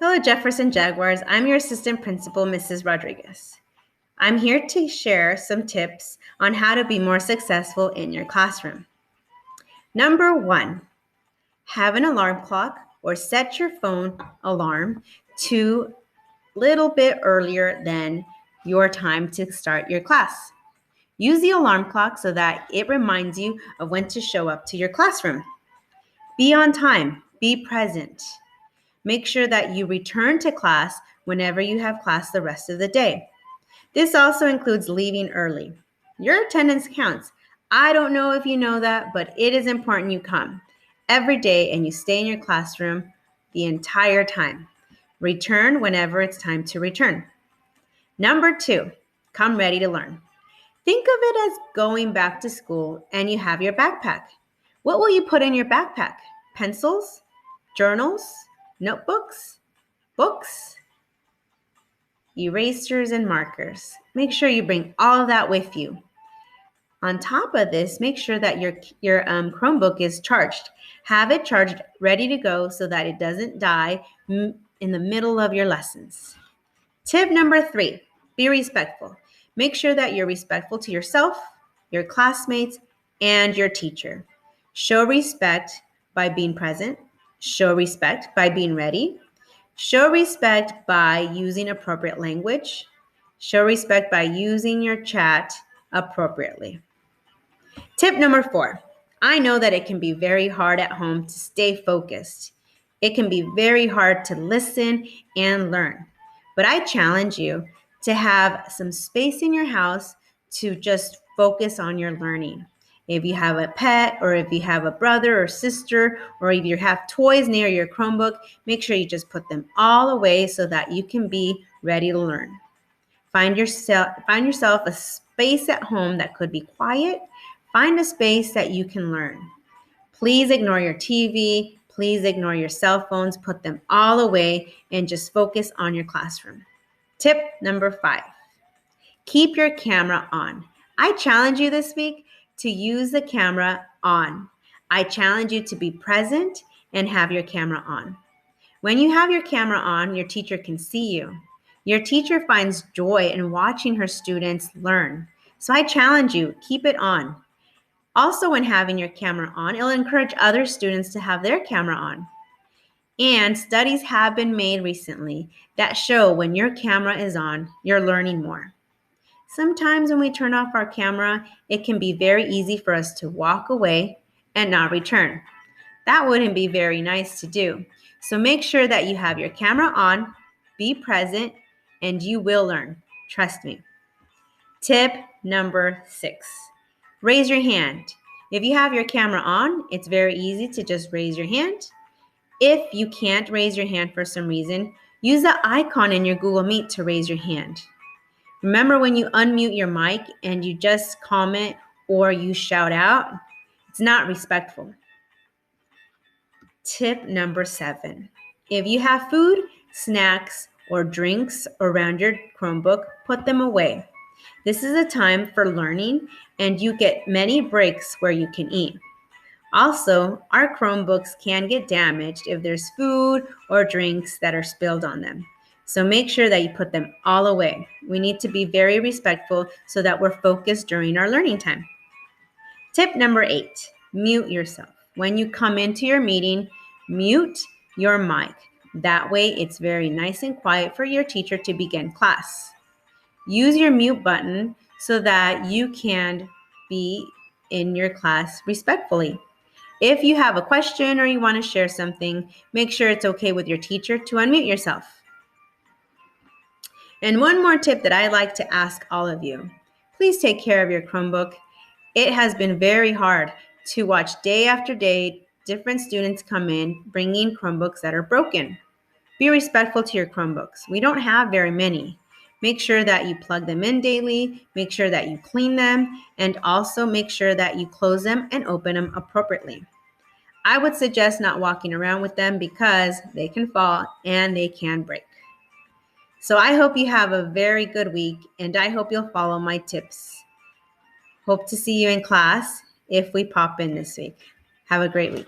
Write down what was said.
Hello, Jefferson Jaguars. I'm your assistant principal, Mrs. Rodriguez. I'm here to share some tips on how to be more successful in your classroom. Number 1, have an alarm clock or set your phone alarm to a little bit earlier than your time to start your class. Use the alarm clock so that it reminds you of when to show up to your classroom. Be on time. Be present. Make sure that you return to class whenever you have class the rest of the day. This also includes leaving early. Your attendance counts. I don't know if you know that, but it is important you come every day and you stay in your classroom the entire time. Return whenever it's time to return. Number 2, come ready to learn. Think of it as going back to school and you have your backpack. What will you put in your backpack? Pencils? Journals? Notebooks? Books? Erasers and markers. Make sure you bring all of that with you. On top of this, make sure that your Chromebook is charged. Have it charged, ready to go so that it doesn't die in the middle of your lessons. Tip number 3, be respectful. Make sure that you're respectful to yourself, your classmates, and your teacher. Show respect by being present. Show respect by being ready. Show respect by using appropriate language. Show respect by using your chat appropriately. Tip number 4, I know that it can be very hard at home to stay focused. It can be very hard to listen and learn. But I challenge you to have some space in your house to just focus on your learning. If you have a pet or if you have a brother or sister or if you have toys near your Chromebook, make sure you just put them all away so that you can be ready to learn. Find yourself a space at home that could be quiet. Find a space that you can learn. Please ignore your TV. Please ignore your cell phones. Put them all away and just focus on your classroom. Tip number 5, keep your camera on. I challenge you this week to use the camera on. I challenge you to be present and have your camera on. When you have your camera on, your teacher can see you. Your teacher finds joy in watching her students learn. So I challenge you, keep it on. Also, when having your camera on, it'll encourage other students to have their camera on. And studies have been made recently that show when your camera is on, you're learning more. Sometimes when we turn off our camera, it can be very easy for us to walk away and not return. That wouldn't be very nice to do. So make sure that you have your camera on, be present, and you will learn. Trust me. Tip number 6, raise your hand. If you have your camera on, it's very easy to just raise your hand. If you can't raise your hand for some reason, use the icon in your Google Meet to raise your hand. Remember when you unmute your mic and you just comment or you shout out, it's not respectful. Tip number 7, if you have food, snacks, or drinks around your Chromebook, put them away. This is a time for learning and you get many breaks where you can eat. Also, our Chromebooks can get damaged if there's food or drinks that are spilled on them. So make sure that you put them all away. We need to be very respectful so that we're focused during our learning time. Tip number 8, mute yourself. When you come into your meeting, mute your mic. That way it's very nice and quiet for your teacher to begin class. Use your mute button so that you can be in your class respectfully. If you have a question or you want to share something, make sure it's okay with your teacher to unmute yourself. And one more tip that I like to ask all of you. Please take care of your Chromebook. It has been very hard to watch day after day different students come in bringing Chromebooks that are broken. Be respectful to your Chromebooks. We don't have very many. Make sure that you plug them in daily, make sure that you clean them, and also make sure that you close them and open them appropriately. I would suggest not walking around with them because they can fall and they can break. So I hope you have a very good week and I hope you'll follow my tips. Hope to see you in class if we pop in this week. Have a great week.